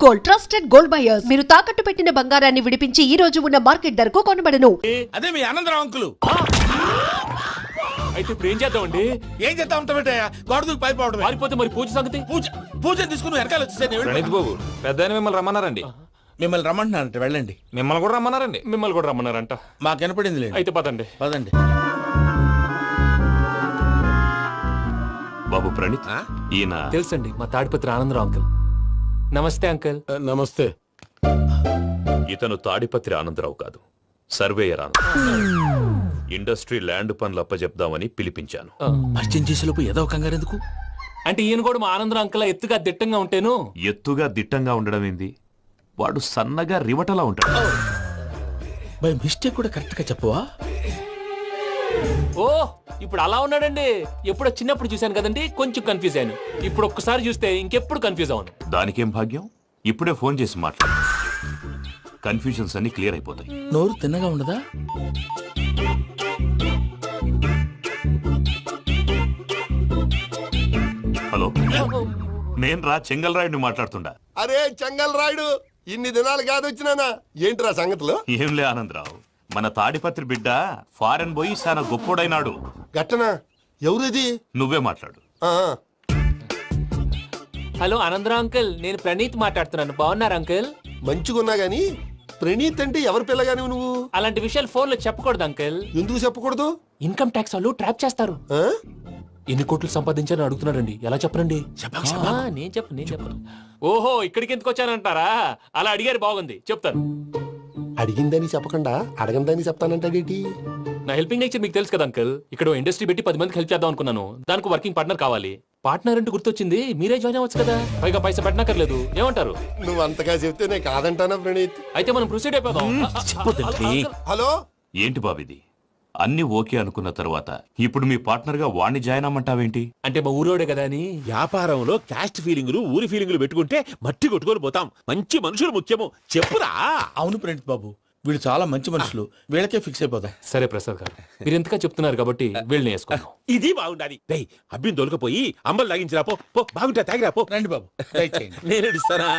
Gold trusted gold buyers. మీరు తాకట్టు పెట్టిన బంగారాన్ని విడిపించి ఈ రోజు ఉన్న మార్కెట్ ధరకు కొనబడను. అదే మీ ఆనందరావు అంకులు. అయితే ఇప్పుడు ఏం చేద్దామండి? ఏం చేస్తా ఉంటావేటయ్యా? గోడ దూకి పైపోవడం. పారిపోతే మరి పూజ సంగతి? పూజ తీసుకుని వెనకాల వచ్చేసాను. ప్రణీత్ బాబు పెద్ద మిమ్మల్ని రమ్మన్నారండి. మిమ్మల్ని రమ్మంటున్నారంట, వెళ్ళండి. మిమ్మల్ని కూడా రమ్మన్నారండి. మిమ్మల్ని కూడా రమ్మన్నారంట. మాకు వినపడింది లేదు. అయితే పదండి. పదండి. బాబు ప్రణీత్, ఈయన తెలుసండి, మా తాడిపత్రి ఆనందరావు అంకుల్. నమస్తే అంకుల్. నమస్తే. ఇతను తాడిపత్రి ఆనందరావు కాదు, సర్వేయర్ ఆనందరావు. ఇండస్ట్రీ ల్యాండ్ పనులు అప్పచెప్దామని పిలిపించాను. పరిచయం చేసేలోపు ఏదో కంగారు ఎందుకు? అంటే ఈయన కూడా మా ఆనందరావు అంకుల్ ఎత్తుగా దిట్టంగా ఉంటాను. ఎత్తుగా దిట్టంగా ఉండడం ఏంది, వాడు సన్నగా రివటలా ఉంటాడు. బై మిస్టేక్ కూడా కరెక్ట్ గా చెప్పవా? ఓ ఇప్పుడు అలా ఉన్నాడండి. ఎప్పుడో చిన్నప్పుడు చూశాను కదండి, కొంచెం కన్ఫ్యూజ్ అయ్యాను. ఇప్పుడు ఒక్కసారి చూస్తే ఇంకెప్పుడు కన్ఫ్యూజ్ అవును. దానికేం భాగ్యం, ఇప్పుడే ఫోన్ చేసి మాట్లాడు. కన్ఫ్యూజన్స్ అన్ని క్లియర్ అయిపోతాయి. నోరు తిన్నగా ఉండదా? హలో, నేను రా చెంగల్ రాయుడిని మాట్లాడుతుండా. అరే చెంగల్ రాయుడు, ఇన్ని దినాలు కాదు వచ్చినానా? ఏంట్రా సంగతులు? ఏంలే ఆనందరావు, మన తాడిపత్రి బిడ్డ ఫారెన్ పోయి చాలా గొప్పోడైనాడు. గట్టనా? ఎవరిది? నువ్వే మాట్లాడు. హలో ఆనందరావు అంకుల్, నేను ప్రణీత్ మాట్లాడుతున్నాను. బాగున్నారు అంకుల్? మంచిగున్నా గాని ప్రణీత్ అంటే ఎవరి పిల్లగాని నువ్వు? అలాంటి విషయాలు ఫోన్ లో చెప్పకూడదు అంకుల్. ఎందుకు చెప్పకూడదు? ఇన్కమ్ ట్యాక్స్ వాళ్ళు ట్రాప్ చేస్తారు. ఆ? ఎన్ని కోట్లు సంపాదించాలని అడుగుతున్నారండి. ఎలా చెప్పరండి? నేను చెప్పను. ఓహో, ఇక్కడికి ఎందుకు వచ్చానంటారా? అలా అడిగారు, బాగుంది, చెప్తాను. అడిగిందని చెప్పకుండా అడగందని చెప్తానంటాడేటి? నా హెల్పింగ్ నేచర్ మీకు తెలుసు కదా అంకుల్. ఇక్కడ ఇండస్ట్రీ పెట్టి 10 మందికి హెల్ప్ చేద్దాం అనుకున్నాను. దానికి వర్కింగ్ పార్ట్నర్ కావాలి. పార్ట్నర్ అంటే గుర్తొచ్చింది, మీరే జాయిన్ అవ్వచ్చు కదా. పైగా పైసా పెట్టనక్కర్లేదు. ఏమంటారు? నువ్వు అంతగా చెప్తేనే కాదంటానా ప్రణీత్? అయితే మనం ప్రొసీడ్ అయిపోదాం. హలో, ఏంటి బాబిది? అన్ని ఓకే అనుకున్న తర్వాత ఇప్పుడు మీ పార్ట్నర్ గా వాణ్ణి జాయిన్ అమ్మంటావేంటి? అంటే మా ఊరోడే కదా అని. వ్యాపారంలో క్యాస్ట్ ఫీలింగులు, ఊరి ఫీలింగులు పెట్టుకుంటే మట్టి కొట్టుకొని పోతాం. మంచి మనుషులు ముఖ్యము. చెప్పురా. అవును ప్రణీత్ బాబు, వీళ్ళు చాలా మంచి మనుషులు. వీళ్ళకే ఫిక్స్ అయిపోతాం. సరే ప్రసాద్ గారు, మీరు ఎంతగా చెప్తున్నారు కాబట్టి వీళ్ళని వేసుకుందాం. ఇది బాగుండాలి. డై అబ్బిని దొలకపోయి అంబలు తాగించిరా. పో బాగుంటా, తాగిరా పో. రండి బాబు, దయచేయండి. నేను ఇస్తానా?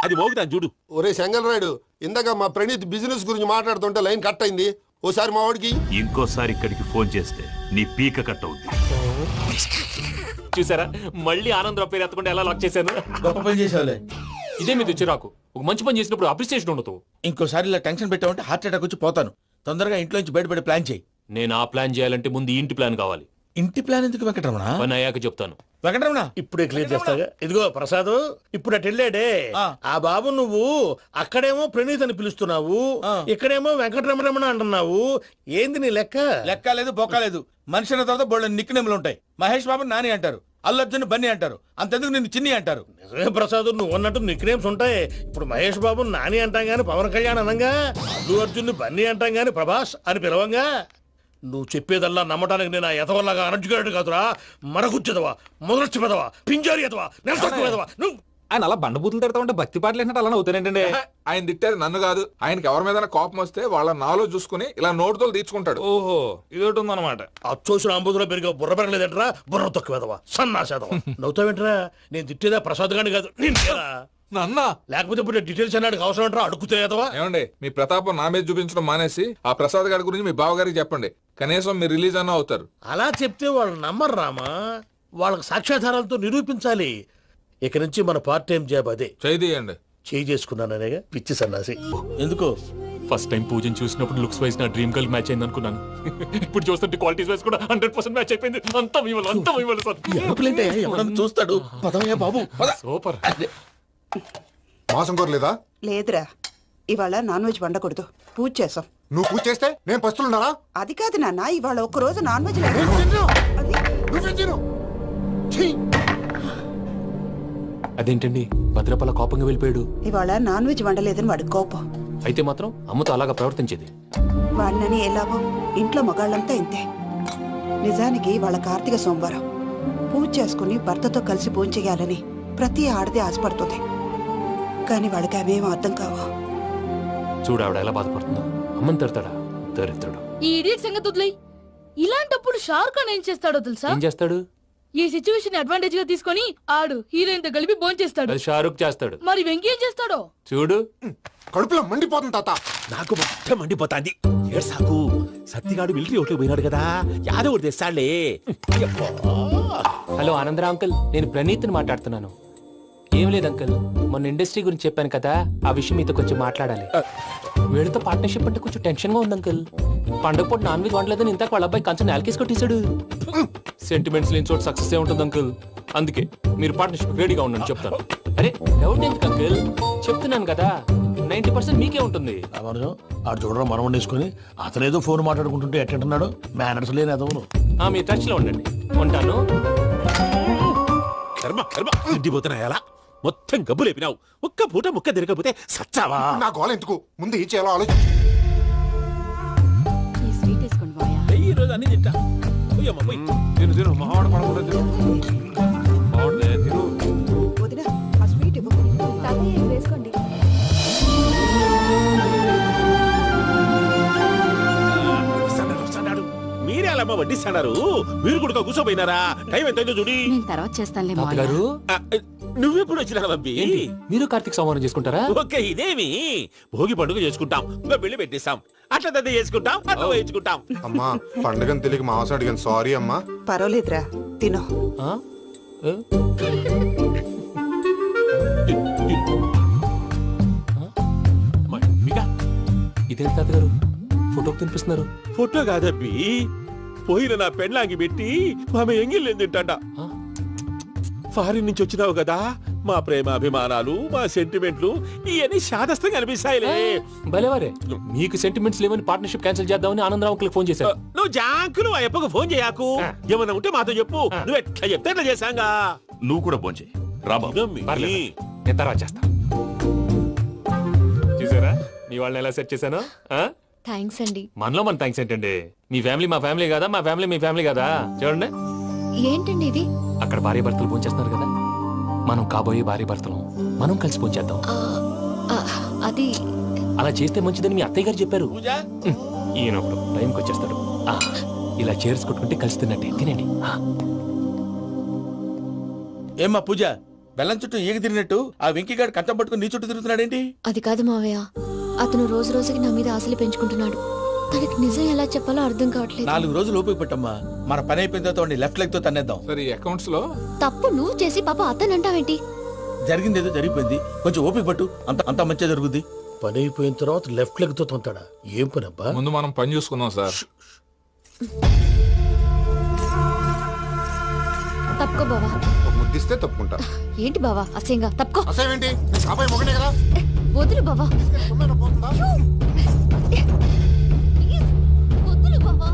అది మోగుతాను చూడు. ఒరే చెంగల్ రాయుడు, ఇందాక మా ప్రణీత్ బిజినెస్ గురించి మాట్లాడుతుంటే లైన్ కట్ అయింది. ఓసారి మా వాడికి ఇంకోసారి ఇక్కడికి ఫోన్ చేస్తే నీ పీక కట్ అవుద్ది. చూసారా, మళ్ళీ ఆనందరావు పేరు ఎత్తకుండా ఎలా లాక్ చేశాను. గొప్ప పని చేసేవాళ్ళే. ఇదే మీద చిరాకు. ఒక మంచి పని చేసినప్పుడు అప్రిసియేషన్ ఉండదు. ఇంకోసారి ఇలా టెన్షన్ పెట్టామంటే హార్ట్ అటాక్ వచ్చి పోతాను. తొందరగా ఇంట్లో నుంచి బయటపడే ప్లాన్ చేయి. నేను ఆ ప్లాన్ చేయాలంటే ముందు ఈ ఇంటి ప్లాన్ కావాలి. ఇంటి ప్లాన్ ఎందుకు వెంకటరమణ? పని అయ్యాక చెప్తాను. వెంకటరమణ ఇప్పుడే క్లియర్ చేస్తాగా. ఇదిగో ప్రసాద్, ఇప్పుడు అటు వెళ్ళాడే ఆ. ఆ బాబు, నువ్వు అక్కడేమో ప్రణీత్ అని పిలుస్తున్నావు, ఆ. ఇక్కడేమో వెంకటరమణ అంటున్నావు. ఏంది నీ లెక్క? లెక్క లేదు, బొక్క లేదు. మనిషి అన్న తర్వాత బోళ్ళ నిక్నెములు ఉంటాయి. మహేష్ బాబు నాని అంటారు, అల్లు అర్జున్ బన్నీ అంటారు, అంతెందుకు నిన్ను చిన్ని అంటారు. నిజమే ప్రసాద్, నువ్వు అన్నట్టు నిక్నేమ్స్ ఉంటాయి. ఇప్పుడు మహేష్ బాబు నాని అంటాం గాని పవన్ కళ్యాణ్ అనంగా, అల్లు అర్జున్ బన్నీ అంటాం గాని ప్రభాస్ అని పిలవంగా. నువ్వు చెప్పేదల్లా నమ్మటానికి నేను ఆ ఎతవల్లాగా అనర్జుకేటెడ్ కాదురా. మరగుచ్చదవా, మొదలచ్చి పెదవా, పింజారి ఎదవా, నెలసొక్కు పెదవా నువ్వు. ఆయన అలా బండబూతులు తిడతా ఉంటే భక్తి పాటలు ఏంటంటే అలా అవుతానంటే. ఆయన తిట్టేది నన్ను కాదు, ఆయనకి ఎవరి మీద కోపం వస్తే వాళ్ళ నాలో చూసుకుని ఇలా నోటుతో తీర్చుకుంటాడు. ఓహో, ఇదొకటి ఉందన్నమాట. అచ్చోసిన అంబుధులో పెరిగే బుర్ర పెరగలేదంటరా. బుర్ర తొక్కువేదవా, సన్నాసేదవా. నవ్వుతావేంట్రా? నేను తిట్టేదా ప్రసాద్ గాని కాదు, నిన్నేరా. నన్నా లేకపోతే ఇప్పుడు డీటెయిల్స్ అన్నాడు అవసరం అంటారా? అడుగుతాయేదవా. ఏమండి, మీ ప్రతాపం నా మీద చూపించడం మానేసి ఆ ప్రసాద్ గారి గురించి మీ బావగారికి చెప్పండి. కనీసం మీరు రిలీజ్ అన్న అవుతారు. అలా చెప్తే వాళ్ళు నమ్మరు రామా. వాళ్ళకి సాక్ష్యాధారాలతో నిరూపించాలి. ఇక నుంచి మన పార్ట్ టైం జాబ్ అదే. చేయండి. చేయి చేసుకున్నాననేగా పిచ్చి సన్నాసి. ఎందుకు? ఫస్ట్ టైం పూజను చూసినప్పుడు లుక్స్ వైజ్ నా డ్రీమ్ గర్ల్ మ్యాచ్ అయింది అనుకున్నాను. ఇప్పుడు చూస్తుంటే క్వాలిటీస్ వైజ్ కూడా 100% మ్యాచ్ అయిపోయింది. అంతా మీ వల్ల సార్. ఎప్పుడంటే ఎవడన్నా చూస్తాడు. పదవయ్యా బాబు, పద. సూపర్. మాసం కోరలేదా? లేదురా, ఇవాళ నాన్ వెజ్ వండకూడదు. పూజ చేసాం. నువ్వు పూజ చేస్తే నేను పస్తులున్నారా? అది కాదు నాన్న, ఇవాళ ఒక్కరోజు నాన్ వెజ్ లేదు. అదేంటండి, భద్రపల కోపంగా వెళ్ళిపోయాడు. ఇవాళ నాన్ వెజ్ వండలేదని వాడి కోపం. అయితే మాత్రం అమ్మతో అలాగా ప్రవర్తించేది. వాడినని ఎలాగో ఇంట్లో మగాళ్ళంతా ఇంతే. నిజానికి వాళ్ళ కార్తీక సోమవారం పూజ చేసుకుని భర్తతో కలిసి పూజ చేయాలని ప్రతి ఆడది ఆశపడుతుంది. కానీ వాడికి అవేం అర్థం కావు. చూడు ఆవిడ ఎలా బాధపడుతుందో. అమ్మని తిడతాడా? దరిద్రుడు. ఈ ఇడియట్ సంగతి వదిలేయ్. ఇలాంటప్పుడు షారుఖ్ ఖాన్ ఏం చేస్తాడో తెలుసా? ఏం చేస్తాడు? ఈ సిచ్యువేషన్ అడ్వాంటేజ్ గా తీసుకొని ఆడు హీరోయిన్ తో కలిపి భోంచేస్తాడు. అది షారుఖ్ చేస్తాడు. మరి వెంకీ ఏం చేస్తాడో చూడు. కడుపులో మండిపోతుంది తాత. నాకు మొత్తం మండిపోతాంది. ఏడ్సాకు, సత్తిగాడు మిలిటరీ ఓట్లు పోయినాడు కదా, యాదవ్ ఒకటి తెస్తాడులే. హలో ఆనందరావు అంకుల్, నేను ప్రణీత్ని మాట్లాడుతున్నాను. ఏం లేదు అంకుల్, మొన్న ఇండస్ట్రీ గురించి చెప్పాను కదా, ఆ విషయం మీతో కొంచెం మాట్లాడాలి. వీడితో పార్ట్నర్షిప్ అంటే కొంచెం టెన్షన్ గా ఉంది అంకుల్. పండగ పూట నాన్ వెజ్ వండలేదని ఇంతకు వాళ్ళ అబ్బాయి కంచెం నేలకేసి కొట్టేశాడు. సెంటిమెంట్స్ లేని చోట సక్సెస్ ఏ ఉంటుంది అంకుల్. అందుకే మీరు పార్ట్నర్షిప్ రెడీగా ఉండండి చెప్తాను. అరే డౌట్ ఎందుకు అంకుల్, చెప్తున్నాను కదా 90% మీకే ఉంటుంది. ఆడు చూడడం మనం వండేసుకుని అతనేదో ఫోన్ మాట్లాడుకుంటుంటే ఎట్టంటున్నాడు. మేనర్స్ లేని అదవును. మీ టచ్ లో ఉండండి. ఉంటాను. కర్మ కర్మ, తిండిపోతున్నా ఎలా మొత్తం గబ్బు లేపినావు. ఒక్క పూట ముక్క తిరగకపోతే సచ్చావా? నా గోల ఎందుకు, ముందు ఏం చేయాలో ఆలోచించు. ఈ స్వీట్ వేసుకోండి బాయా. ఈ రోజు అన్ని తింటా. పోయమ్మ, పోయ్. తిను తిను, మావాడు పడకుండా తిను. మావాడులే, తిను. వదిన ఆ స్వీట్ ఇవ్వు. వేసుకోండి. వస్తాడు. మీరే అలా అమ్మ వడ్డిస్తాడారు. మీరు కూడా కూర్చోపోయినారా? టైం ఎంతైందో చూడి. నేను తర్వాత చేస్తానులే తాతగారు, నువ్వెప్పుడు వచ్చినా బంబి? ఏంటి మీరు కార్తీక్ సంహారం చేసుకుంటారా? ఓకే, ఇదేమి భోగి పండుగ చేసుకుంటాం, ఇంకా పెళ్లి పెట్టేస్తాం, అట్లా దద్ద చేసుకుంటాం, అట్లా వేయించుకుంటాం. అమ్మా పండుగని తెలియక మాంసం అడిగాను, సారీ అమ్మా. పర్వాలేదురా, తినో. ఆ? ఏ? ఇదేంటి తాతగారు ఫోటోకి తినిపిస్తున్నారు? ఫోటో కాదబ్బి, పోయిన నా పెళ్ళాంగి పెట్టి ఆమె ఎంగిల్లేం తింటాడ. ఫారిన్ నుంచి వచ్చినావు కదా, మా ప్రేమ అభిమానాలు, మా సెంటిమెంట్లు ఇవన్నీ శాదస్తంగా అనిపిస్తాయిలే. భలేవారే, మీకు సెంటిమెంట్స్ లేవని పార్ట్నర్షిప్ క్యాన్సిల్ చేద్దామని ఆనందరావు అంకుల్ ఫోన్ చేశారు. నువ్వు జాంకులు ఆ అప్పకు ఫోన్ చేయకు. ఏమన్నా ఉంటే మాతో చెప్పు. నువ్వు ఎట్లా చెప్తే ఎట్లా చేశాంగా. నువ్వు కూడా భోంచే రాబాబు. పర్లేదు, నేను తర్వాత చేస్తా. చూసారా మీ వాళ్ళని ఎలా సెట్ చేశాను? థ్యాంక్స్ అండి. మనలో మన థ్యాంక్స్ ఏంటండి? మీ ఫ్యామిలీ మా ఫ్యామిలీ కదా, మా ఫ్యామిలీ మీ ఫ్యామిలీ కదా. చూడండి, ఏంటండి ఇది? అక్కడ భార్య భర్తలు భోంచేస్తున్నారు కదా, మనం కాబోయే భార్య భర్తలు మనం కలిసి భోంచేద్దాం. అది అలా చేస్తే మంచిదని మీ అత్తయ్య గారు చెప్పారు. పూజ ఈయన ఒకడు టైంకి వచ్చేస్తాడు. ఇలా చేర్స్ కొట్టుకుంటే కలిసి తిన్నట్టే. తినండి. ఏమ్మా పూజ, బెల్లం చుట్టూ ఈగ తిరిగినట్టు ఆ వెంకీగాడు కంచం పట్టుకుని నీ చుట్టూ తిరుగుతున్నాడేంటి? అది కాదు మావయ్య, అతను రోజు రోజుకి నా మీద ఆశలు పెంచుకుంటున్నాడు. తనకి నిజం ఎలా చెప్పాలో అర్థం కావట్లేదు. 4 రోజులు ఓపిక పట్టమ్మా, మన పని అయిపోయిన తర్వాత వాడిని లెఫ్ట్ లెగ్ తో తన్నేద్దాం. సరే, అకౌంట్స్ లో తప్పు నువ్వు చేసి పాప అతను అంటావేంటి? జరిగింది ఏదో జరిగిపోయింది, కొంచెం ఓపిక పట్టు, అంత మంచిగా జరుగుద్ది. పని అయిపోయిన తర్వాత లెఫ్ట్ లెగ్ తో తొంతాడా? ఏం పని అబ్బా? ముందు మనం పని చూసుకుందాం సార్. తప్పుకో బావా. ఒక ముద్దిస్తే తప్పుకుంటా. ఏంటి బావా అసహ్యంగా? తప్పుకో. అసేమేంటి, అబ్బాయి మొగనే కదా. వదులు బావా. తొమ్మిది పోతుందా? ప్లీజ్, వదులు బావా.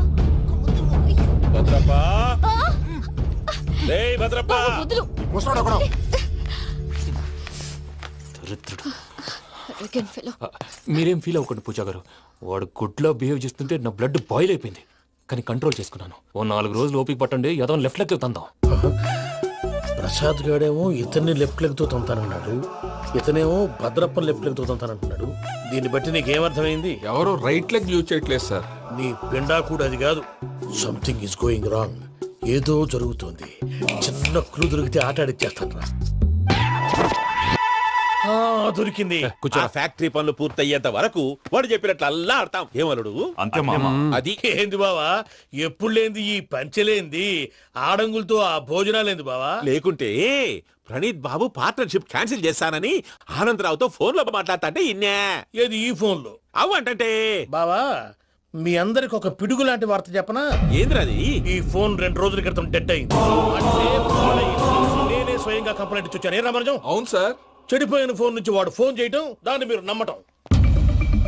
భద్రప్ప, రేయ్ భద్రప్ప, వదులు. ముసరాడు ఒకడు. Arrogant fellow. మీరేం ఫీల్ అవ్వకండి పూజా గారు. వాడు గుడ్లో బిహేవ్ చేస్తుంటే నా బ్లడ్ బాయిల్ అయిపోయింది, కానీ కంట్రోల్ చేసుకున్నాను. ఓ 4 రోజులు ఓపిక పట్టండి, ఏదో లెఫ్ట్ లెగ్ తందాం. ప్రసాద్ గాడేమో ఇతన్ని లెఫ్ట్ లెగ్ తో తొంతానన్నాడు, ఇతనేమో భద్రప్పని లెఫ్ట్ లెగ్ తో తొంతానంటున్నాడు. దీన్ని బట్టి నీకేమర్థమైంది? ఎవరు రైట్ లెగ్ యూజ్ చేయట్లేదు సార్. నీ పిండా కూడా అది కాదు. Something is going wrong. ఏదో జరుగుతోంది. చిన్న క్లూ దొరికితే ఆట ఆడిచ్చేస్తాను రా. దొరికింది. ఆ ఫ్యాక్టరీ పనులు పూర్తయ్యేంత వరకు వాడు చెప్పినట్లు అల్లా ఆడతాం. ఏమలుడు? అంతే మామ. అది ఏంది బావా, ఎప్పుడు లేంది ఈ పంచలేంది, ఆడంగులతో ఆ భోజనాలేంది బావా? లేకుంటే ప్రణీత్ బాబు పార్ట్నర్షిప్ క్యాన్సిల్ చేస్తానని ఆనందరావుతో ఫోన్ లో మాట్లాడతాంటే ఇన్నే. ఏది ఈ ఫోన్ లో? అవ్వంటే బావా, మీ అందరికి ఒక పిడుగు లాంటి వార్త చెప్పనా? ఏంద్రది? ఈ ఫోన్ 2 రోజుల క్రితం డెడ్ అయింది. అంటే పాడైంది. నేనే స్వయంగా కంప్లైంట్ ఇచ్చి వచ్చాను. ఏ రామరాజం? అవును సార్. చెడిపోయిన ఫోన్ నుంచి వాడు ఫోన్ చేయటం, దాన్ని మీరు నమ్మటం.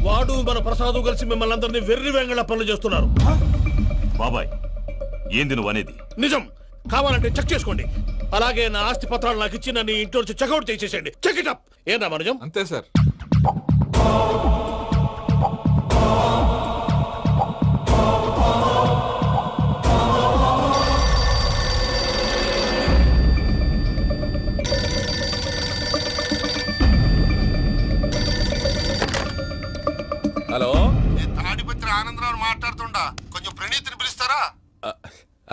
వాడు మన ప్రసాదు కలిసి మిమ్మల్ని అందరినీ వెర్రి వెంగళ పనులు చేస్తున్నారు. బాబాయ్, ఏంది నువ్వు అనేది? నిజం. కావాలంటే చెక్ చేసుకోండి. అలాగే నా ఆస్తి పత్రాలు నాకు ఇచ్చి నన్ను ఇంట్లో నుంచి చెక్అౌట్ చేసేసేయండి. Check it up. ఏనా మనజం? అంతే సార్. హలో, తాడిపత్రి ఆనందరావు మాట్లాడుతుండా, కొంచెం ప్రణీతిని పిలుస్తారా?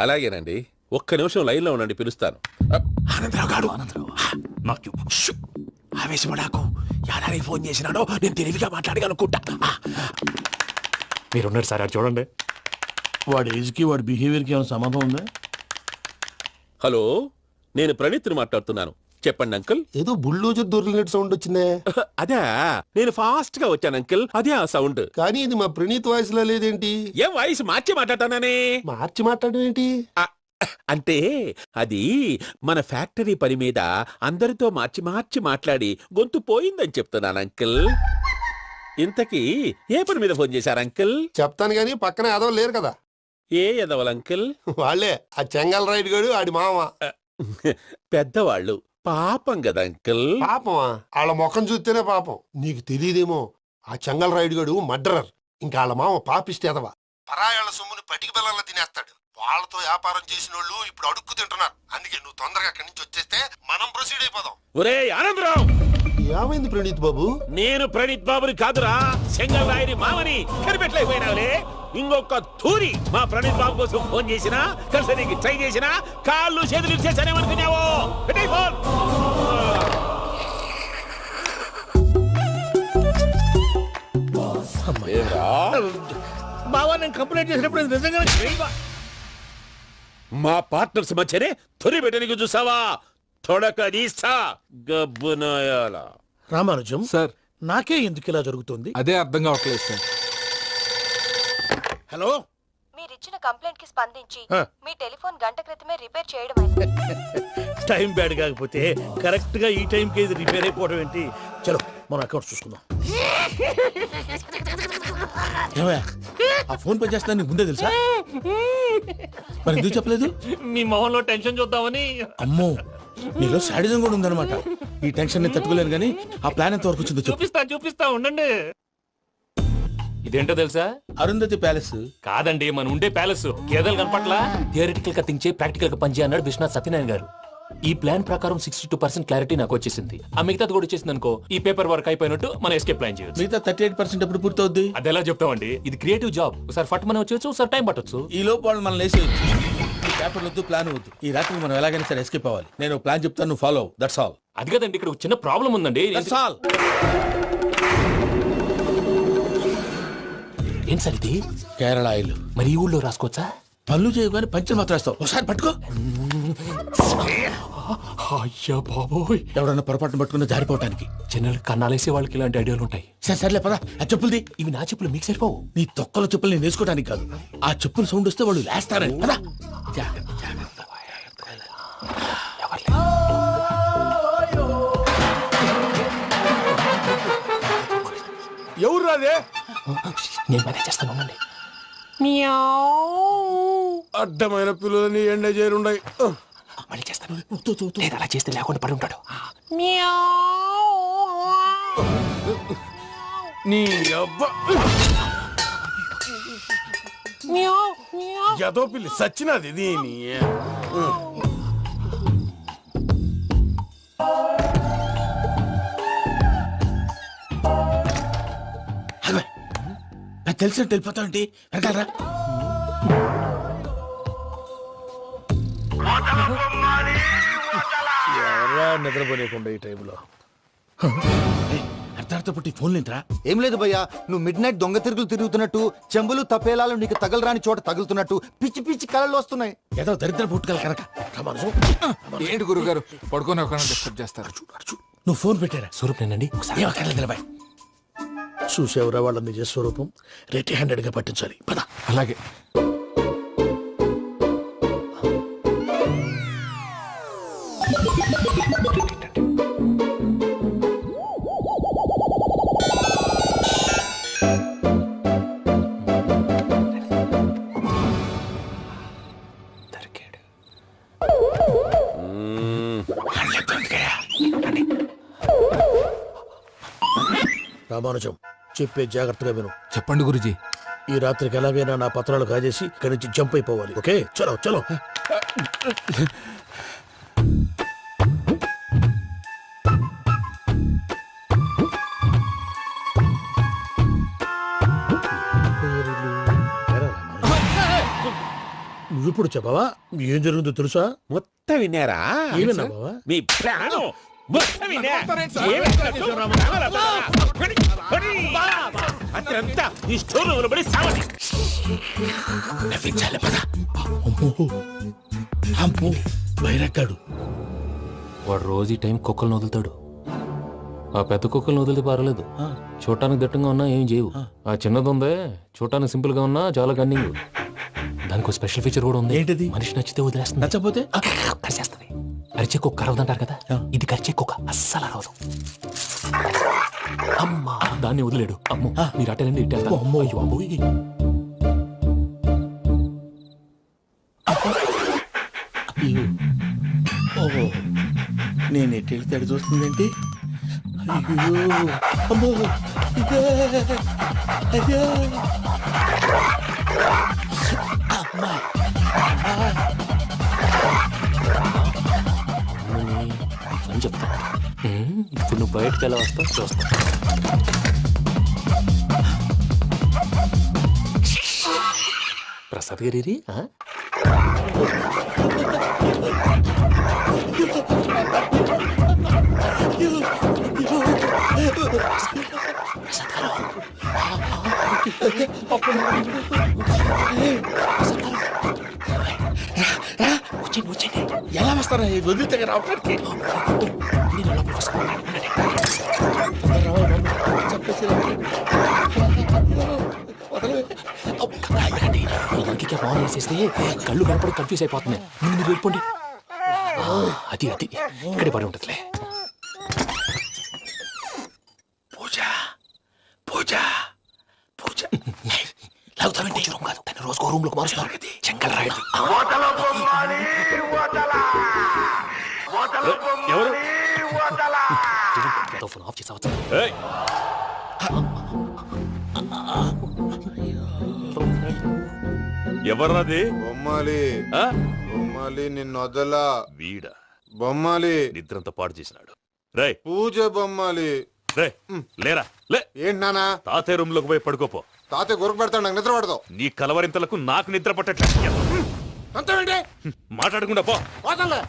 అలాగేనండి. ఒక్క నిమిషం లైన్లో ఉండండి, పిలుస్తాను. ఆనందరావు గాడు నాకు ఆవేశపడాకు. యాదానికి ఫోన్ చేసినాడో నేను తెలివిగా మాట్లాడగలనుకుంటా. మీరున్నారు సార్, అది చూడండి. వాడి ఏజ్కి వాడి బిహేవియర్కి ఏమైనా సంబంధం ఉందా? హలో, నేను ప్రణీత్ని మాట్లాడుతున్నాను. చెప్పండి అంకుల్. ఏదో బుల్డోజర్ దొరికినట్టు సౌండ్ వచ్చిందే. అదే, నేను ఫాస్ట్ గా వచ్చాను అంకుల్, అదే ఆ సౌండ్. కానీ ఇది మా ప్రణీత్ వాయిస్ లో లేదేంటి? ఏం వాయిస్ మార్చి మాట్లాడతానని? మార్చి మాట్లాడడం ఏంటి? అంటే అది మన ఫ్యాక్టరీ పని మీద అందరితో మార్చి మార్చి మాట్లాడి గొంతు పోయిందని చెప్తున్నాను అంకుల్. ఇంతకీ ఏ పని మీద ఫోన్ చేశారు అంకుల్? చెప్తాను గానీ పక్కన ఎదవ లేరు కదా. ఏ ఎదవలు అంకుల్? వాళ్ళే ఆ చెంగల్ రైడ్ గడు ఆడి మామ. పెద్దవాళ్ళు, పాపం కదా అంకుల్. పాపమా? వాళ్ళ ముఖం చూస్తేనే పాపం. నీకు తెలియదేమో, ఆ చెంగల్ రైడ్ గడు మర్డరర్. ఇంకా వాళ్ళ మామ పాపిస్తేదవా. పరాయాళ్ళ సొమ్ముని పటికి బెల్లంలో తినేస్తాడు. వాళ్ళతో వ్యాపారం చేసిన వాళ్ళు ఇప్పుడు అడుక్కు తింటున్నారు. అందుకే నువ్వు తొందరగా అక్కడి నుంచి వచ్చేస్తే మనం ప్రొసీడ్ అయిపోదాం. ఒరే ఆనందరావు, ఏమైంది ప్రణీత్ బాబు? నేను ప్రణీత్ బాబుని కాదురా, సెంగల్ రాయని మామని కనిపెట్టలేకపోయినావులే. ఇంకొక తూరి మా ప్రణీత్ బాబు కోసం ఫోన్ చేసినా, కలిసి ట్రై చేసినా కాళ్ళు చేతులు చేశానేమనుకున్నావో. పెట్టేయ్ ఫోన్. బావా, నేను కంప్లైంట్ చేసినప్పుడు ఇది నిజంగానే చేయవా? మా పార్ట్నర్స్ మధ్యనే తొలి పెట్టడానికి చూసావా? తొడక నీస్తా గబ్బునాయాల. రామానుజం సార్, నాకే ఎందుకు ఇలా జరుగుతుంది? అదే అర్థం కావట్లేదు సార్. హలో, మీరిచ్చిన కంప్లైంట్ కి స్పందించి ఆ. మీ టెలిఫోన్ గంట క్రితమే రిపేర్ చేయడం టైం బ్యాడ్ కాకపోతే కరెక్ట్ గా ఈ టైంకి ఇది రిపేర్ అయిపోవడం ఏంటి? చలో మన అకౌంట్ చూసుకుందాం. ఏమయ్యా, ఆ ఫోన్ పని చేస్తున్నా నీకు ముందే తెలుసా? మరి ఎందుకు చెప్పలేదు? మీ మొహంలో టెన్షన్ చూద్దామని. అమ్మో, నీలో శాడిజం కూడా ఉందన్నమాట. ఈ టెన్షన్ ని తట్టుకోలేను కానీ ఆ ప్లాన్ ఎంత వరకు వచ్చిందో చెప్పు. చూపిస్తా ఉండండి. ఇదేంటో తెలుసా? అరుంధతి ప్యాలెస్ కాదండి, మన ఉండే ప్యాలెస్. గేదెలు కనపట్లా? థియరిటికల్ గా థింక్ చేయి, ప్రాక్టికల్ గా పనిచేయ అన్నాడు విశ్వనాథ్ సత్యనారాయణ గారు. ఈ ప్లాన్ ప్రకారం 62% క్లారిటీ నాకు వచ్చేసింది. ఆ మిగతాది కూడా వచ్చేసింది అనుకో, ఈ పేపర్ వర్క్ అయిపోయినట్టు మనం ఎస్కేప్ ప్లాన్ చేయొచ్చు. మిగతా 38% ఎప్పుడు పూర్తవుద్ది? అది ఎలా చెప్తామండి? ఇది క్రియేటివ్ జాబ్. ఒకసారి ఫట్ మనం వచ్చేయచ్చు, ఒకసారి టైం పట్టొచ్చు. ఈ లోపు వాళ్ళు మనం లేసేయచ్చు. ఈ పేపర్ వద్దు, ప్లాన్ వద్దు. ఈ రాత్రి మనం ఎలాగైనా సరే ఎస్కేప్ అవ్వాలి. నేను ప్లాన్ చెప్తాను, నువ్వు ఫాలో. That's all. అది కదండి, ఇక్కడ ఒక చిన్న ప్రాబ్లం ఉందండి. That's all. ఏం సార్ ఇది? కేరళ ఆయిల్. మరి ఈ ఊళ్ళో రాసుకోవచ్చా? పనులు చేయవు కానీ పంచర్ మాత్రం వేస్తావు. ఒకసారి పట్టుకో. అయ్యా బాబోయ్, ఎవడన్నా పొరపాటున పట్టుకున్న జారిపోవటానికి. జనరల్ కన్నాలేసే వాళ్ళకి ఇలాంటి ఐడియాలు ఉంటాయి. సరే సర్లే పదా. ఆ చెప్పులది. ఇవి నా చెప్పులు మీకు సరిపోవు. నీ తొక్కల చెప్పులు నేను వేసుకోవడానికి కాదు, ఆ చెప్పులు సౌండ్ వస్తే వాళ్ళు లేస్తారని. పదా. ఎవరు రాదే? నేను మేనేజ్ చేస్తాను. అడ్డమైన పిల్లలని ఎండ చేరుండయి. మళ్ళీ చేస్తాను. లేదు, అలా చేస్తే లేకుండా పడి ఉంటాడు. నీ అబ్బా ఎదో పిల్లి సచ్చినది దీని. నాకు తెలిసినట్టు వెళ్ళిపోతావంటి. వెనకాలరా. ఎవరా నిద్రపోలేకుండా ఈ టైంలో? అర్ధార్థ పుట్టి ఫోన్ లేంట్రా. ఏం లేదు భయ్యా, నువ్వు మిడ్ నైట్ దొంగ తిరుగులు తిరుగుతున్నట్టు, చెంబులు తపేలాలు నీకు తగలరాని చోట తగులుతున్నట్టు పిచ్చి పిచ్చి కళలు వస్తున్నాయి. ఏదో దరిద్ర పుట్టుకల కనుక. ఏంటి గురుగారు పడుకొని ఒక డిస్టర్బ్ చేస్తారు? నువ్వు ఫోన్ పెట్టారా? స్వరూప్ నేనండి. నిలబాయ్. చూసేవరా వాళ్ళ నిజ స్వరూపం. రెట్టి హ్యాండెడ్ గా పట్టించాలి. పద. అలాగే. రామానుజం, చెప్పే జాగ్రత్తగా విను. చెప్పండి గురుజీ. ఈ రాత్రికి ఎలాగైనా నా పత్రాలు కాజేసి ఇక్కడి నుంచి జంప్ అయిపోవాలి. ఓకే, చలో చలో. నువ్విప్పుడు చెప్పవా ఏం జరుగుతుందో తెలుసా? మొత్తం విన్నారా? ఏమన్నా బావా? మీ ప్రాణం మొత్తం విన్నా? అత్రంతా ఈ స్టోర్ రూమ్ లో పడి సావండి. నవ్వించాలి పద. అమ్మో బైరక్కాడు. వాడు రోజు ఈ టైం కుక్కలను వదులుతాడు. ఆ పెద్ద కుక్కలను వదిలితే పర్లేదు, చూడటానికి దట్టంగా ఉన్నా ఏం చేయవు. ఆ చిన్నది ఉందే చూడటానికి సింపుల్ గా ఉన్నా చాలా కన్నింగ్. దానికి స్పెషల్ ఫీచర్ కూడా ఉంది. ఏంటిది? మనిషి నచ్చితే వదిలేస్తుంది, నచ్చపోతే కరిచేస్తుంది. అరిచే కుక్క అరవదంటారు కదా, ఇది కరిచే కుక్క అస్సలు అరవదు. అమ్మా దాన్ని వదిలేడు. అమ్మో మీరు అటెండి ఇట్టే. అమ్మో అయ్యో అమ్మోయ్. ఓహో నేను ఎట్టి వెళ్తాడు చూస్తుందేంటి? అయ్యో అమ్మో అయ్యో అమ్మా అని చెప్తా. ఇప్పుడు నువ్వు బయటకు ఎలా వస్తావు చూస్తా. ప్రసాద్ గారి ఎలా వస్తారా? వదిలితే రావడానికి ఫోన్ చేసేస్తే కళ్ళు కనపడి కన్ఫ్యూజ్ అయిపోతున్నాయి. మీరు వెళ్ళిపోండి. అది అది ఇక్కడే పడి ఉంటుందిలే. పూజ పూజ పూజ లాగుతామంటే రూమ్ కాదు, తన రోజుకో రూమ్ లోకి మారుస్తున్నారు కదా. చెంకల్ రాయుడు ఎవరు? ఫోన్ ఆఫ్ చేసావచ్చు. ఎవర్రాది? బొమ్మాలి ఆ? బొమ్మాలి నిన్ను వదలా. వీడా బొమ్మాలి నిద్రంతా పాడు చేసినాడు. రేయ్ పూజ బొమ్మాలి. రే లేరా లే. ఏంటి నానా? తాతయ్య రూమ్ లోకి పోయి పడుకోపో. తాతయ్య గురకు పెడతాడు, నాకు నిద్ర పడతావు. నీ కలవరింతలకు నాకు నిద్ర పట్టట్లేదు. అంతేంటి? మాట్లాడకుండా పో. పోతాలే.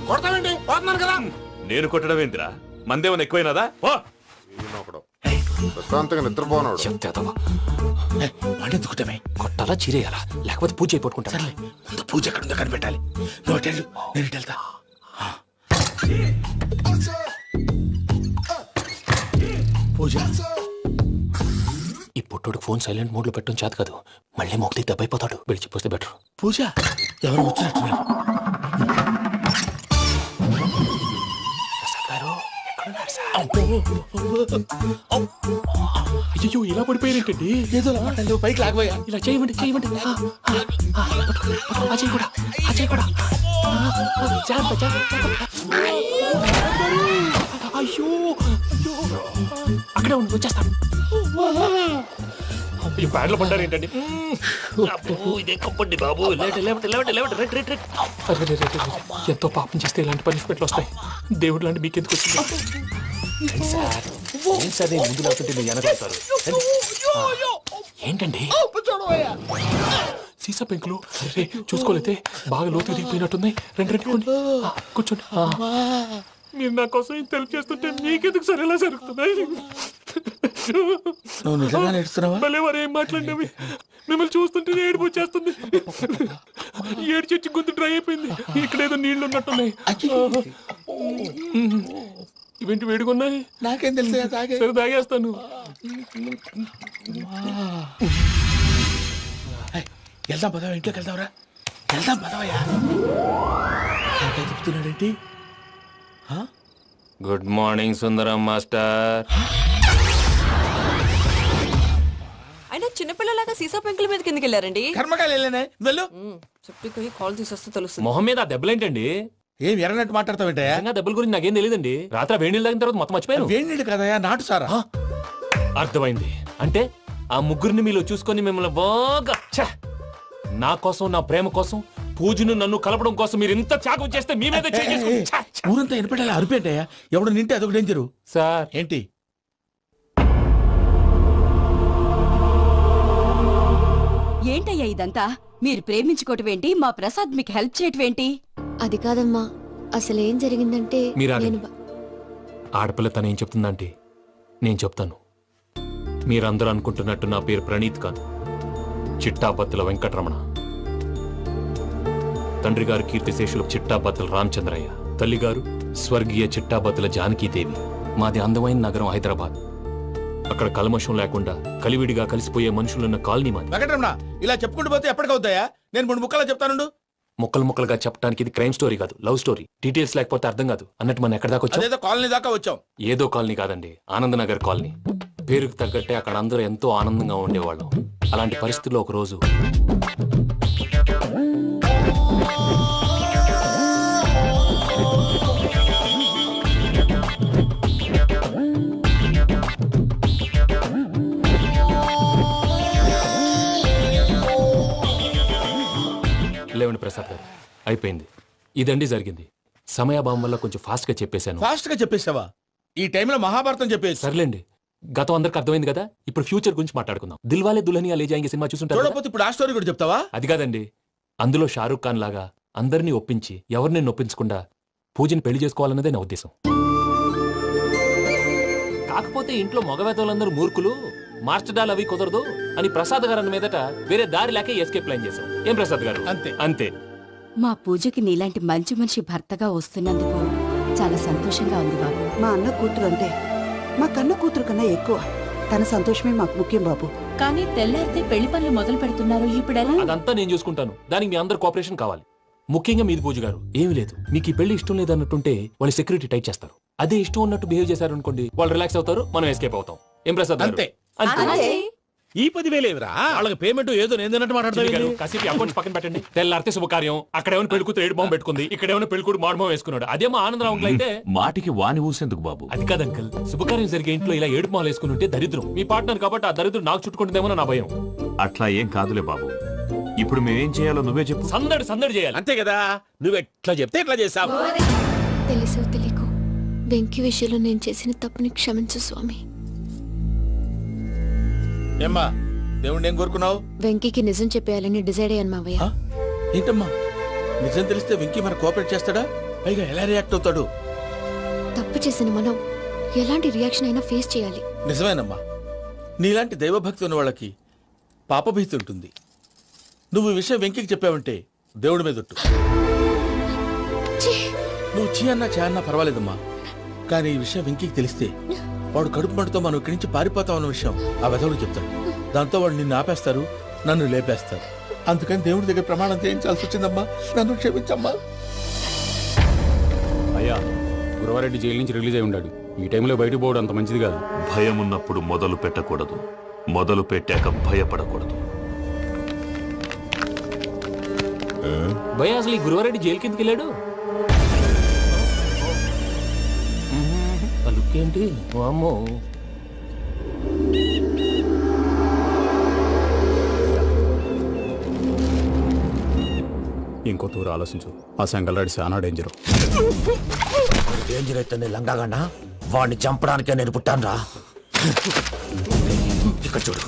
కొడతావేంటి? పోతున్నాను కదా. నేను కొట్టడం ఏంటిరా? మందేమన్నా ఎక్కువైనదా? పో. ప్రశాంతంగా నిద్రపోనాడు. మండెందుకుంటామే? కొట్టాలా చీరేయాలా లేకపోతే పూజ అయిపోట్టుకుంటా. సర్లే ముందు పూజ ఎక్కడుందో కనిపెట్టాలి. నువ్వు అటెండు, నేను ఇటు వెళ్తా. పూజ ఈ పుట్టోడు ఫోన్ సైలెంట్ మోడ్ లో పెట్టడం చేత కాదు. మళ్ళీ మొక్కి దెబ్బైపోతాడు. విడిచిపోతే బెటర్. పూజ ఎవరు వచ్చినట్టున్నారు? అయ్యో ఇలా పడిపోయారేంటండి? ఏదో నువ్వు పైకి లాగబోయా. ఇలా చేయమండి చేయమండి. అజయ్ కూడా అజయ్ కూడా జాగ్రత్త జాగ్రత్త. అయ్యో అక్కడే ఉండి వచ్చేస్తాను. ఈ బ్యాడ్లో పడ్డారు ఏంటండి? ఇదే కప్పండి బాబు. ఎంతో పాపం చేస్తే ఇలాంటి పనిష్మెంట్లు వస్తాయి. దేవుడు లాంటి మీకెందుకు వచ్చింది? సార్ ముందు లేకుంటే మీరు వెనకాడతారు. ఏంటండి సీసా పెంకులు చూసుకోలేతే బాగా లోతు దిగిపోయినట్టున్నాయి. రెండు కూర్చోండి. మీరు నా కోసం ఇంత హెల్ప్ చేస్తుంటే మీకెందుకు సరే ఎలా జరుగుతున్నాయి? నువ్వు నిజంగా నేర్చుతున్నావా? భలే వారు ఏం మాట్లాడినవి. మిమ్మల్ని చూస్తుంటే ఏడుపు వచ్చేస్తుంది. ఏడు చెట్టు గొంతు డ్రై అయిపోయింది. ఇక్కడ ఏదో నీళ్లు ఉన్నట్టున్నాయి. ఇవేంటి వేడుకున్నాయి? నాకేం తెలుసు. సరే తాగేస్తాను. వెళ్దాం పదవా, ఇంట్లోకి వెళ్దాంరా. వెళ్దాం పదవయ్యా. చెప్తున్నాడేంటి? గుడ్ మార్నింగ్ సుందరం మాస్టర్. అయినా చిన్నపిల్లలాగా సీసా పెంకుల మీద కిందకి వెళ్ళారండి. కర్మకాయలు వెళ్ళానే. వెళ్ళు. చెప్పి కాల్ తీసొస్తే తెలుస్తుంది. మొహం మీద ఆ దెబ్బలేంటండి? ఏం ఎర్రనట్టు మాట్లాడతావేంటయా? దెబ్బల గురించి నాకేం తెలియదండి. రాత్రి వేడి నీళ్ళు తాగిన తర్వాత మొత్తం మర్చిపోయాను. వేడి నీళ్ళు కదయా, నాటు సారా. అర్థమైంది. అంటే ఆ ముగ్గురిని మీలో చూసుకొని మిమ్మల్ని బాగా నా కోసం నా ప్రేమ కోసం పూజను నన్ను కలపడం కోసం మీరు ఇంత త్యాగం చేస్తే మీ మీద ఊరంతా వినపడేలా అరిపేంటయ్యా ఎవడు నింటే అదొక డేంజరు. సార్ ఏంటి ఏంటయ్యా ఇదంతా? మీరు ప్రేమించుకోవటం ఏంటి? మా ప్రసాద్ మీకు హెల్ప్ చేయటం ఏంటి? అది కాదమ్మా, అసలు ఏం జరిగిందంటే మీరు ఆగండి. నేను బ- ఆడపిల్ల తనేం చెప్తుందంటే నేను చెప్తాను. మీరందరూ అనుకుంటున్నట్టు నా పేరు ప్రణీత్ కాదు, చిట్టాపత్తుల వెంకటరమణ. తండ్రి గారు కీర్తిశేషులు చిట్టాపత్తుల రామచంద్రయ్య, తల్లిగారు స్వర్గీయ చిట్టాపత్తుల జానకీదేవి. మాది అందమైన నగరం హైదరాబాద్. అక్కడ కల్మషం లేకుండా కలివిడిగా కలిసిపోయే మనుషులున్న కాలనీ మాది. వెంకటరమణ ఇలా చెప్పుకుంటూ పోతే ఎప్పటికవుతాయా? నేను 3 ముక్కలా చెప్తాను. ముక్కలు ముక్కలుగా చెప్పడానికి ఇది క్రైమ్ స్టోరీ కాదు, లవ్ స్టోరీ. డీటెయిల్స్ లేకపోతే అర్థం కాదు. అన్నట్టు మనం ఎక్కడ దాకా వచ్చాం? అదేదో కాలనీ దాకా వచ్చాం. ఏదో కాలనీ కాదండి, ఆనందనగర్ కాలనీ. పేరుకు తగ్గట్టే అక్కడ అందరూ ఎంతో ఆనందంగా ఉండేవాళ్ళం. అలాంటి పరిస్థితుల్లో ఒక రోజు లేవండి ప్రసాద్ గారు, అయిపోయింది. ఇదండి జరిగింది. సమయాభావం వల్ల కొంచెం ఫాస్ట్ గా చెప్పేశాను. ఫాస్ట్ గా చెప్పేసావా? ఈ టైంలో మహాభారతం చెప్పేసి. సర్లేండి, గతం అందరికి అర్థమైంది కదా. ఇప్పుడు ఫ్యూచర్ గురించి మాట్లాడుకుందాం. దిల్వాలే దుల్హనియా లే జాయేంగే సినిమా చూసుంటారు కదా? చూడకపోతే ఇప్పుడు ఆ స్టోరీ కూడా చెప్తావా? అది కాదండి, అందులో షారూక్ ఖాన్ లాగా అందరినీ ఒప్పించి ఎవరిని నొప్పించకుండా పూజని పెళ్లి చేసుకోవాలన్నదే నా ఉద్దేశం. కాకపోతే ఇంట్లో మగవేతలందరూ మూర్ఖులు, మార్చడాలు అవి కుదరదు అని ప్రసాద్ గారు అన్న మీదట వేరే దారి లేక ఎస్కేప్ ప్లాన్ చేశాం. ఏం ప్రసాద్ గారు? అంతే అంతే. మా పూజకి నీలాంటి మంచి మనిషి భర్తగా వస్తున్నందుకు చాలా సంతోషంగా ఉంది బాబు. మా అన్న కూతురు అంటే మా కన్న కూతురు కన్నా ఎక్కువ. తన సంతోషమే మాకు ముఖ్యం బాబు. కానీ తెల్లారితే పెళ్లి పనులు మొదలు పెడుతున్నారు, ఇప్పుడెలా? అదంతా నేను చూసుకుంటాను. దానికి మీ అందరు కోఆపరేషన్ కావాలి. ముఖ్యంగా మీది పూజ గారు. ఏమీ లేదు, మీకు ఈ పెళ్లి ఇష్టం లేదన్నట్టుంటే వాళ్ళు సెక్యూరిటీ టైట్ చేస్తారు. అదే ఇష్టం ఉన్నట్టు బిహేవ్ చేశారు అనుకోండి, వాళ్ళు రిలాక్స్ అవుతారు, మనం ఎస్కేప్ అవుతాం. ఏం ప్రసాద్ గారు? అంతే. అంతే. ఈ 10,000 ఏమిరా? వాళ్ళకి పేమెంట్ ఏదో నేందన్నట్టు చిన్ని గారు, మాట్లాడతాను. కాసేపు అకౌంట్స్ పక్కన పెట్టండి. తెల్లారితే శుభకార్యం. అక్కడేమో పెళ్లి కూతురు ఏడు బాంబు పెట్టుకుంది, ఇక్కడేమో పెళ్లి కూతురు మాడు బాంబు వేసుకున్నాడు. అదేమో ఆనందరావు అంకుల్ అయితే మాటికి వాని ఊసేందుకు బాబు? అది కాదు అంకుల్, శుభకార్యం జరిగే ఇంట్లో ఇలా ఏడు మాలు వేసుకుని ఉంటే దరిద్రం. మీ పార్ట్నర్ కాబట్టి ఆ దరిద్రం నాకు చుట్టుకుంటుందేమో నా భయం. అట్లా ఏం కాదులే బాబు. ఇప్పుడు మేమేం చేయాలో నువ్వే చెప్పు. సందడి సందడి చేయాలి. అంతే కదా, నువ్వు ఎట్లా చెప్తే ఎట్లా చేసావు. తెలుసో తెలియకో వెంకీ విషయంలో నేను చేసిన తప్పుని క్షమించు స్వామి. ఏమ్మా, దేవుణ్ణి ఏం కోరుకున్నావు? వెంకీకి నిజం చెప్పేయాలని డిసైడ్ అయ్యాను మావయ్య. ఏంటమ్మా, నిజం తెలిస్తే వెంకీ మన కోఆపరేట్ చేస్తాడా? పైగా ఎలా రియాక్ట్ అవుతాడు? తప్పు చేసిన మనం ఎలాంటి రియాక్షన్ అయినా ఫేస్ చేయాలి. నిజమేనమ్మా, నీలాంటి దైవభక్తి ఉన్న వాళ్ళకి పాపభీతి ఉంటుంది. నువ్వు ఈ విషయం వెంకీకి చెప్పావంటే దేవుడి మీద ఒట్టు. నువ్వు చీ అన్నా చే అన్నా పర్వాలేదమ్మా, కానీ ఈ విషయం వెంకీకి తెలిస్తే వాడు కడుపు మంటతో మనం ఇక్కడి నుంచి పారిపోతాం అన్న విషయం ఆ వెధవుడు చెప్తాడు. దాంతో వాడు నిన్ను ఆపేస్తారు, నన్ను లేపేస్తారు. అందుకని దేవుడి దగ్గర ప్రమాణం చేయించాల్సి వచ్చిందమ్మా, నన్ను క్షమించమ్మా. అయ్యా, గురవారెడ్డి జైలు నుంచి రిలీజ్ అయి ఉన్నాడు. ఈ టైంలో బయటకు పోవడం అంత మంచిది కాదు. భయం ఉన్నప్పుడు మొదలు పెట్టకూడదు, మొదలు పెట్టాక భయపడకూడదు. భయ అసలు ఈ గురువారెడ్డి జైలు కిందకి వెళ్ళాడు. ఏంటి అమ్మో, ఇంకో తూరు ఆలోచించు. ఆ సంగల్రాడి చాలా డేంజర్. డేంజర్ అయితే లంగాగన్నా వాడిని చంపడానికే నేను పుట్టానురా. ఇక్కడ చూడు,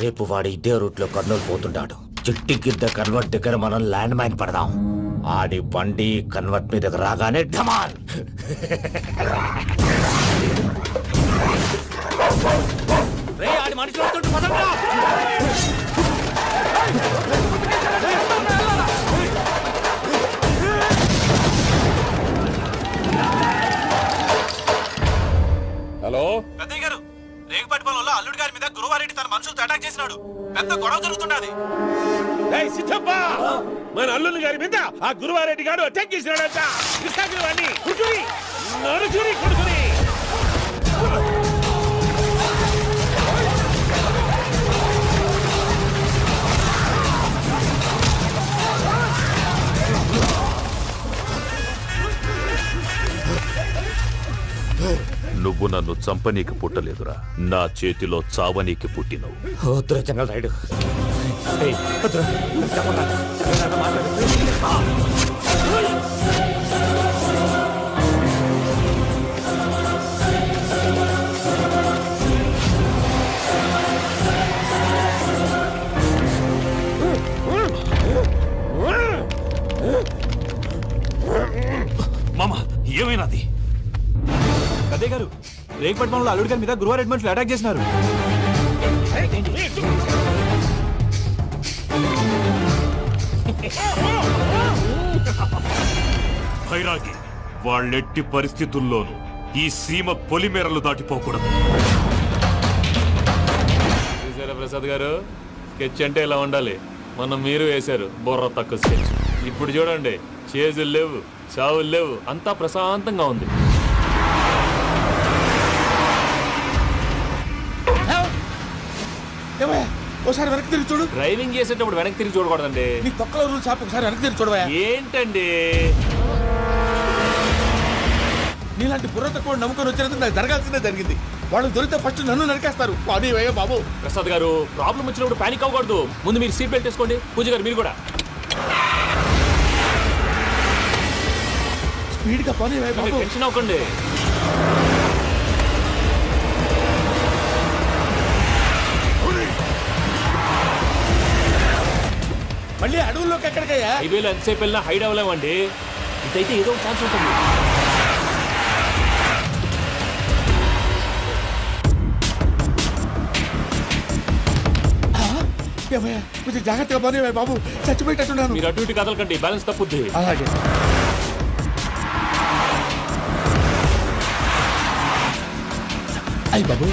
రేపు వాడి ఇదే రూట్ లో కర్నూలు పోతుంటాడు. చిట్టి గిద్ద కన్వర్ట్ దగ్గర మనం ల్యాండ్ మైన్ పడదాం. ఆడి బండి కన్వర్ట్ మీదకి రాగానే ఢమాల్. ఆడి మనుషులు వస్తుంటే పదండ్రా. హలో పెద్దయ్య గారు, రేగుపాటి పొలంలో అల్లుడి గారి మీద గురువారెడ్డి తన మనుషులతో అటాక్ చేసినాడు. పెద్ద గొడవ జరుగుతున్నది. సిద్ధప్పా, మన అల్లుని గారి మీద ఆ గురువారెడ్డి గారు అటాక్ చేసినాడంట. కృష్ణాగిరి కుడుకుని నడుచుని కుడుకుని. నువ్వు నన్ను చంపనీకి పుట్టలేదురా, నా చేతిలో చావనీకి పుట్టినవు. వద్దురా జంగల్ రైడ్. మామ ఏమైనాది? అదే గారు రేగుపట్టి మనలో అల్లుడి గారి మీద గురువారెడ్డి మనుషులు అటాక్ చేసినారు. భైరాగి, వాళ్ళెట్టి పరిస్థితుల్లోనూ ఈ సీమ పొలిమేరలు దాటిపోకూడదు. చూసారా ప్రసాద్ గారు, స్కెచ్ అంటే ఇలా ఉండాలి. మనం మీరు వేశారు బొర్ర తక్కువ స్కెచ్. ఇప్పుడు చూడండి, చేజులు లేవు, చావులు లేవు, అంతా ప్రశాంతంగా ఉంది. ఒకసారి వెనక్కి తిరిగి చూడు. డ్రైవింగ్ చేసేటప్పుడు వెనక్కి తిరిగి చూడకూడదండి. నీ తొక్కలో రూల్స్ ఆపు, ఒకసారి వెనక్కి తిరిగి చూడవా. ఏంటండి నీలాంటి బుర్ర తక్కువ నమ్ముకొని వచ్చినందుకు నాకు జరగాల్సిందే జరిగింది. వాళ్ళు దొరికితే ఫస్ట్ నన్ను నరికేస్తారు. పానీ వయ్యా బాబు. ప్రసాద్ గారు, ప్రాబ్లం వచ్చినప్పుడు పానిక్ అవ్వకూడదు. ముందు మీరు సీట్ బెల్ట్ వేసుకోండి. పూజ గారు మీరు కూడా స్పీడ్గా పానీ వయ్యా బాబు. టెన్షన్ అవ్వకండి. మళ్ళీ అడవుల్లోకి ఎక్కడికయ్యా? హైవేలో ఎంతసేపు వెళ్ళినా హైడ్ అవ్వలేమండి. ఇదైతే ఏదో ఛాన్స్ ఉంటుంది. కొంచెం జాగ్రత్తగా పని బాబు, చచ్చిపోయేటట్టున్నాను. మీరు అటు ఇటు కదలకండి, బ్యాలెన్స్ తప్పుద్ది. అలాగే. అయ్యి బాబు,